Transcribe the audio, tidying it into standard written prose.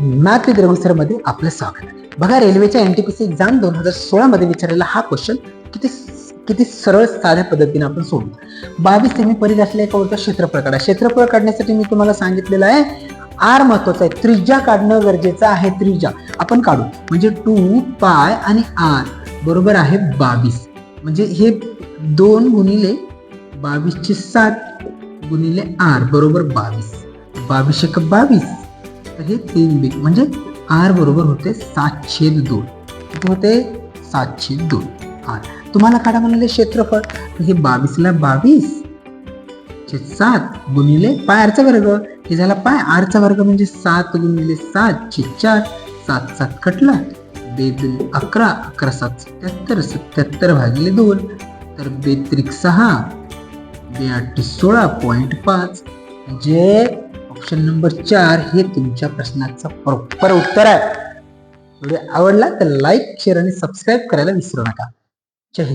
Math with Raghu sir मध्ये आपलं स्वागत आहे. बघा, रेल्वेच्या एनटीपीसी एक्झाम 2016 मध्ये विचारलेला हा क्वेश्चन किती किती सरळ साध्या पद्धतीने आपण सोडू. 22 सेमी परिघ असलेल्या एका वृत्ताचं क्षेत्रफळ काढा. क्षेत्रफळ काढण्यासाठी मी तुम्हाला सांगितलेलं आहे आर महत्वाचा आहे, त्रिज्या काढणं गरजेचं आहे. त्रिज्या आपण काढू, म्हणजे 2 पाय आणि आर बरोबर आहे 22. म्हणजे हे 2 गुणिले 22 चे 7 गुणिले आर बरोबर 22. 22 एक 22, तर हे 3 बी म्हणजे आर बरोबर होते 7/2. किती होते? 7/2 आर. तुम्हाला काढा म्हणाले क्षेत्रफळ, हे 22 ला 22 चे 7 गुणिले पाय आरचा वर्ग, हे झाला पाय आरचा वर्ग म्हणजे 7 गुणिले 7 चे 4. 7 7 कटला, 2 11, 11 7 77, 77 भागिले 2, तर 2 6, 2 16.5. म्हणजे ऑप्शन नंबर 4 हे तुमच्या प्रश्नाचं बरोबर उत्तर आहे. व्हिडिओ आवडला तर लाईक, शेअर आणि सबस्क्राईब करायला विसरू नका. जय हिंद.